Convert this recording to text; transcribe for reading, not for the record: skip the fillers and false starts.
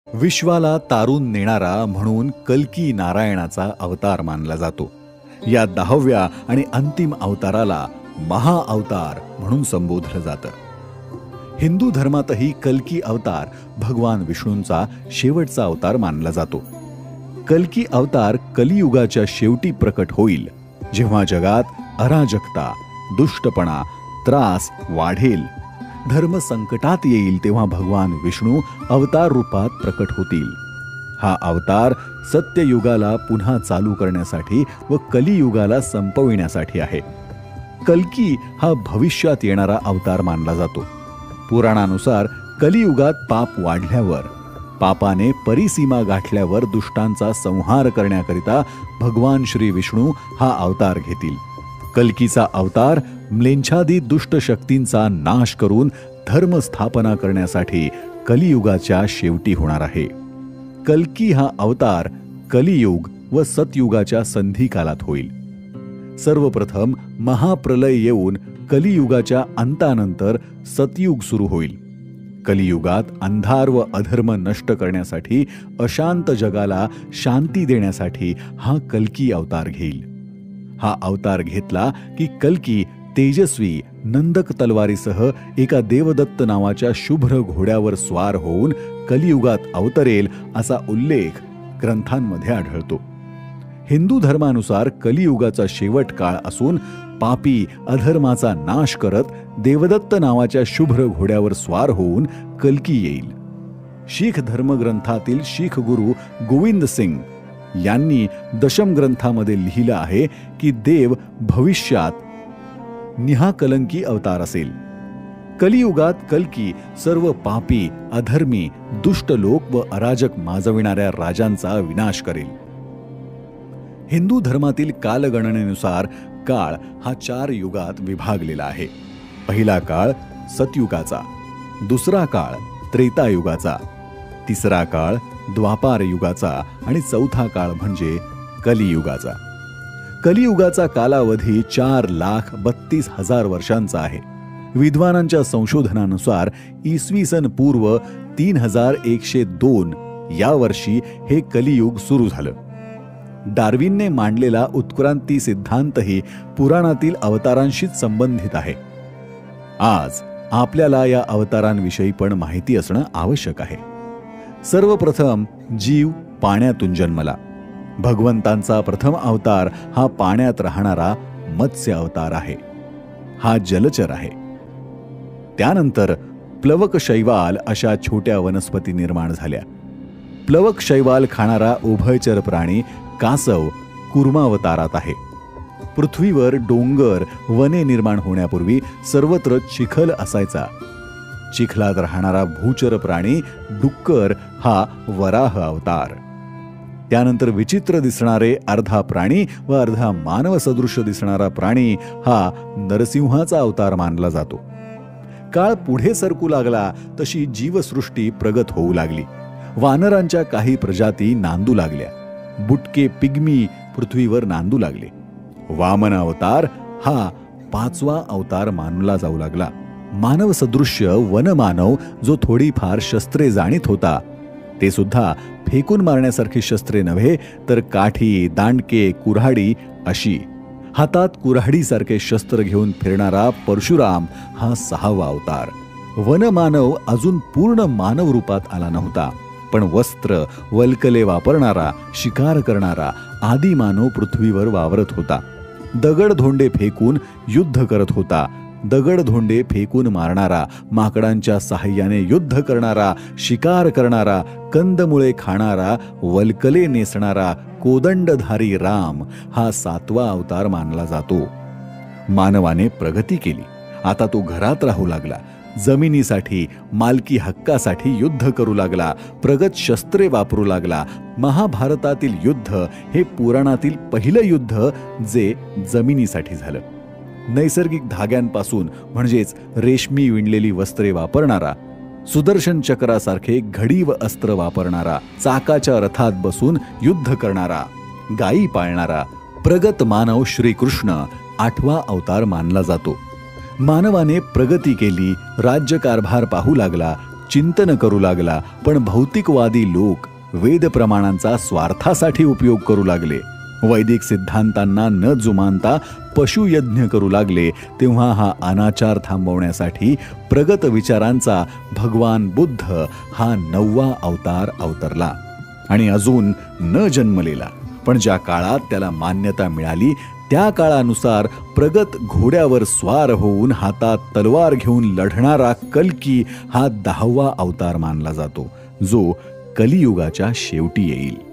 विश्वाला तारून नेणारा म्हणून कल्की नारायणाचा अवतार मानला जातो. या 10व्या आणि अंतिम अवताराला महाअवतार म्हणून संबोधलं जातं. हिंदू धर्मातही कल्की अवतार भगवान विष्णूंचा शेवटचा अवतार मानला जातो. कल्की अवतार कलियुगाच्या शेवटी प्रकट होईल, जेव्हा जगात अराजकता, दुष्टपणा, त्रास वाढेल, धर्म संकटात येईल, तेव्हा भगवान विष्णू अवतार रूपात प्रकट होतील. हा अवतार सत्ययुगाला पुन्हा चालू करण्यासाठी व कलियुगाला संपविण्यासाठी आहे. कल्की हा भविष्यात येणारा अवतार मानला जातो. पुराणानुसार कलियुगात पाप वाढल्यावर, पापाने परिसीमा गाठल्यावर दुष्टांचा संहार करण्याकरिता भगवान श्री विष्णू हा अवतार घेतील. कल्कीचा अवतार म्लेच्छादी दुष्ट शक्तींचा नाश करून धर्म स्थापना करण्यासाठी कलियुगाच्या शेवटी होणार आहे. कल्की हा अवतार कलियुग व सतयुगाच्या संधिकालात होईल. सर्वप्रथम महाप्रलय येऊन कलियुगाच्या अंतानंतर सतयुग सुरू होईल. कलियुगात अंधार व अधर्म नष्ट करण्यासाठी, अशांत जगाला शांती देण्यासाठी हा कल्की अवतार घेईल. हा अवतार घेतला की कल्की तेजस्वी नंदक तलवारीसह एका देवदत्त नावाच्या शुभ्र घोड्यावर स्वार होऊन कलियुगात अवतरेल, असा उल्लेख ग्रंथांमध्ये आढळतो. हिंदू धर्मानुसार कलियुगाचा शेवट काळ असून पापी अधर्माचा नाश करत देवदत्त नावाच्या शुभ्र घोड्यावर स्वार होऊन कल्की येईल. शीख धर्मग्रंथातील शीख गुरु गोविंद सिंग यांनी दशम ग्रंथामध्ये लिहिलं आहे की देव भविष्यात निहाकलंकी अवतार असेल. कलियुगात कल्की सर्व पापी, अधर्मी, दुष्ट लोक व अराजक माजविणाऱ्या राजांचा विनाश करेल. हिंदू धर्मातील कालगणनेनुसार काळ हा 4 युगात विभागलेला आहे. पहिला काळ सतयुगाचा, दुसरा काळ त्रेतायुगाचा, तिसरा काळ द्वापार युगाचा आणि चौथा काळ म्हणजे कलियुगाचा. कलियुगाचा कालावधी 4,32,000 वर्षांचा आहे. विद्वानांच्या संशोधनानुसार इसवी सन पूर्व 3102 या वर्षी हे कलियुग सुरू झालं. डार्विनने मांडलेला उत्क्रांती सिद्धांतही पुराणातील अवतारांशीच संबंधित आहे. आज आपल्याला या अवतारांविषयी पण माहिती असणं आवश्यक आहे. सर्वप्रथम जीव पाण्यातून जन्मला. भगवंतांचा प्रथम अवतार हा पाण्यात राहणारा मत्स्य अवतार आहे. हा जलचर आहे. त्यानंतर प्लवक शैवाल अशा छोट्या वनस्पती निर्माण झाल्या. प्लवक शैवाल खाणारा उभयचर प्राणी कासव कूर्मावतारात आहे. पृथ्वीवर डोंगर, वने निर्माण होण्यापूर्वी सर्वत्र चिखल असायचा. चिखलात राहणारा भूचर प्राणी डुक्कर हा वराह अवतार. त्यानंतर विचित्र दिसणारे अर्धा प्राणी व अर्धा मानव सदृश दिसणारा प्राणी हा नरसिंहाचा अवतार मानला जातो. काळ पुढे सरकू लागला तशी जीवसृष्टी प्रगत होऊ लागली. वानरांच्या काही प्रजाती नांदू लागल्या. बुटके पिग्मी पृथ्वीवर नांदू लागले. वामन अवतार हा 5वा अवतार मानला जाऊ लागला. मानव सदृश्य वनमानव जो थोडीफार शस्त्रे जाणीत होता, ते सुद्धा फेकून मारण्यासारखी शस्त्रे नव्हे तर काठी, दांडके, कुऱ्हाडी अशी. हातात कुऱ्हाडीसारखे शस्त्र घेऊन फिरणारा परशुराम हा 6वा अवतार. वनमानव अजून पूर्ण मानव रूपात आला नव्हता, पण वस्त्र, वल्कले वापरणारा, शिकार करणारा आदी मानव पृथ्वीवर वावरत होता. दगडधोंडे फेकून युद्ध करत होता. दगडधोंडे फेकून मारणारा, माकडांच्या साहाय्याने युद्ध करणारा, शिकार करणारा, कंदमुळे खाणारा, वल्कले नेसणारा, कोदंडधारी राम हा 7वा अवतार मानला जातो. मानवाने प्रगती केली. आता तो घरात राहू लागला. जमिनीसाठी, मालकी हक्कासाठी युद्ध करू लागला. प्रगत शस्त्रे वापरू लागला. महाभारतातील युद्ध हे पुराणातील पहिलं युद्ध जे जमिनीसाठी झालं. नैसर्गिक धाग्यांपासून म्हणजेच रेशमी विणलेली वस्त्रे वापरणारा, सुदर्शन चक्रासारखे घडी व अस्त्र वापरणारा, चाकाच्या रथात बसून युद्ध करणारा, गायी पाळणारा प्रगत मानव श्रीकृष्ण 8वा अवतार मानला जातो. मानवाने प्रगती केली. राज्यकारभार पाहू लागला. चिंतन करू लागला, पण भौतिकवादी लोक वेद प्रमाणांचा स्वार्थासाठी उपयोग करू लागले. वैदिक सिद्धांतांना न जुमानता पशुयज्ञ करू लागले, तेव्हा हा अनाचार थांबवण्यासाठी प्रगत विचारांचा भगवान बुद्ध हा 9वा अवतार अवतरला. आणि अजून न जन्मलेला, पण ज्या काळात त्याला मान्यता मिळाली त्या काळानुसार प्रगत घोड्यावर स्वार होऊन हातात तलवार घेऊन लढणारा कल्की हा 10वा अवतार मानला जातो, जो कलियुगाच्या शेवटी येईल.